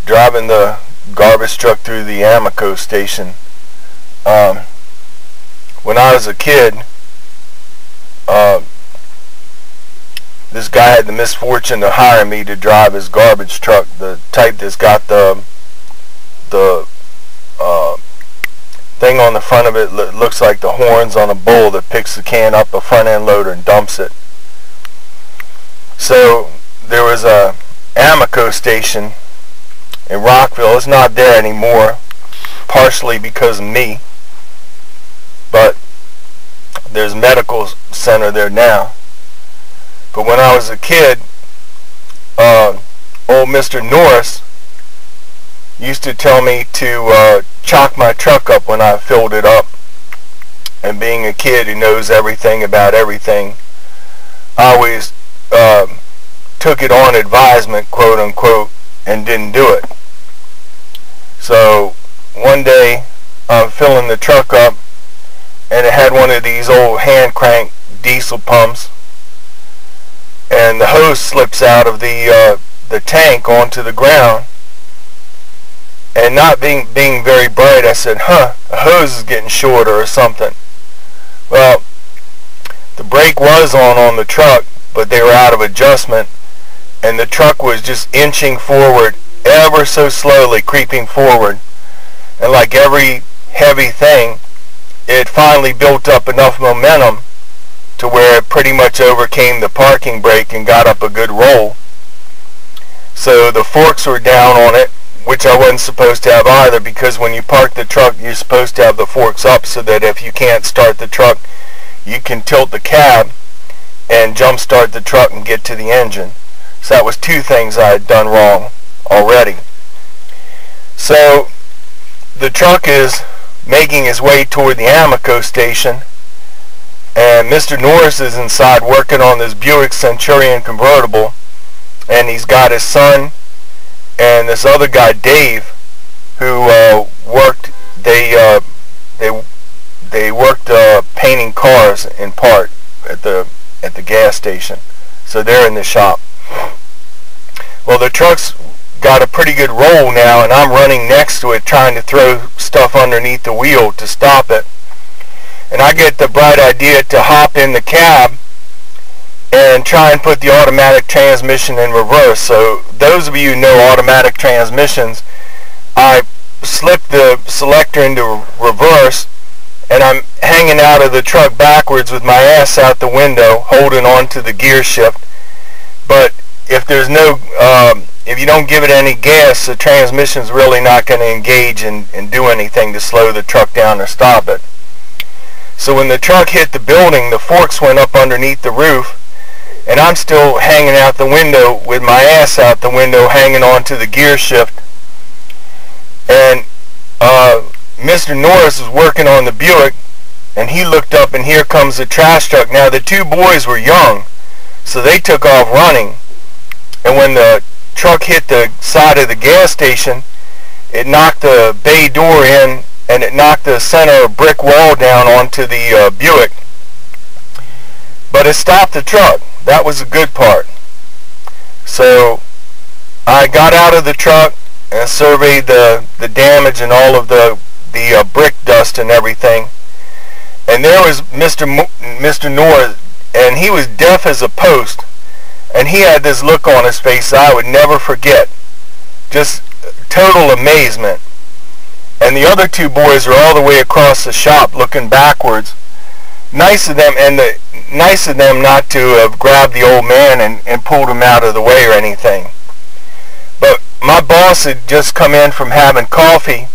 driving the garbage truck through the Amoco station. When I was a kid, this guy had the misfortune to hire me to drive his garbage truck, the type that's got the thing on the front of it looks like the horns on a bull that picks the can up a front end loader and dumps it. So there was a Amoco station in Rockville. It's not there anymore, partially because of me, but there's a medical center there now. But when I was a kid, old Mr. Norris used to tell me to chalk my truck up when I filled it up. And being a kid who knows everything about everything, I always took it on advisement, quote unquote, and didn't do it. So one day I'm filling the truck up, and it had one of these old hand crank diesel pumps, and the hose slips out of the tank onto the ground. And not being very bright, I said, the hose is getting shorter or something. Well, the brake was on the truck, but they were out of adjustment, and the truck was just inching forward ever so slowly, creeping forward. And like every heavy thing, it finally built up enough momentum to where it pretty much overcame the parking brake and got up a good roll. So the forks were down on it, which I wasn't supposed to have either, because when you park the truck, you're supposed to have the forks up so that if you can't start the truck, you can tilt the cab and jump start the truck and get to the engine. So that was two things I had done wrong already. So the truck is making his way toward the Amoco station, and Mr. Norris is inside working on this Buick Centurion convertible, and he's got his son and this other guy, Dave, who worked. They worked painting cars in part at the gas station. So they're in the shop. Well, the truck's got a pretty good roll now, and I'm running next to it trying to throw stuff underneath the wheel to stop it. And I get the bright idea to hop in the cab and try and put the automatic transmission in reverse. So those of you who know automatic transmissions, I slip the selector into reverse, and I'm hanging out of the truck backwards with my ass out the window, holding on to the gear shift. But if there's no, if you don't give it any gas, the transmission's really not going to engage and do anything to slow the truck down or stop it. So when the truck hit the building, the forks went up underneath the roof, and I'm still hanging out the window with my ass out the window, hanging on to the gear shift. And Mr. Norris was working on the Buick, and he looked up, and here comes the trash truck. Now the two boys were young, so they took off running. And when the truck hit the side of the gas station, it knocked the bay door in, and it knocked the center brick wall down onto the Buick. But it stopped the truck. That was the good part. So I got out of the truck and surveyed the damage and all of the brick dust and everything. And there was Mr. Norris, and he was deaf as a post. And he had this look on his face I would never forget. Just total amazement. And the other two boys were all the way across the shop looking backwards. Nice of them, and nice of them not to have grabbed the old man and pulled him out of the way or anything. But my boss had just come in from having coffee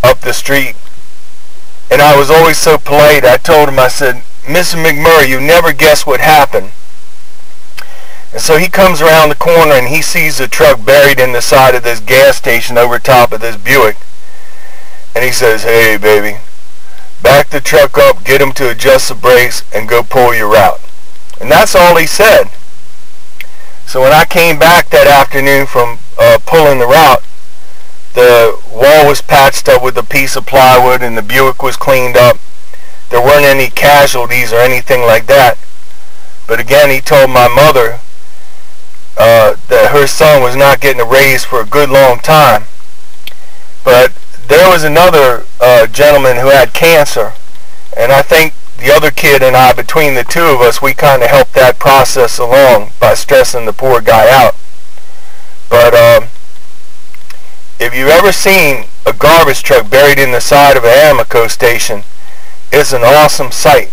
up the street, and I was always so polite. I told him, I said, "Mr. McMurray, you never guess what happened." And so he comes around the corner, and he sees the truck buried in the side of this gas station over top of this Buick. And he says, "Hey, baby, back the truck up, get him to adjust the brakes, and go pull your route." And that's all he said. So when I came back that afternoon from pulling the route, the wall was patched up with a piece of plywood, and the Buick was cleaned up. There weren't any casualties or anything like that. But again, he told my mother, that her son was not getting a raise for a good long time. But there was another gentleman who had cancer, and I think the other kid and I, between the two of us, we kind of helped that process along by stressing the poor guy out. But if you've ever seen a garbage truck buried in the side of an Amoco station, it's an awesome sight.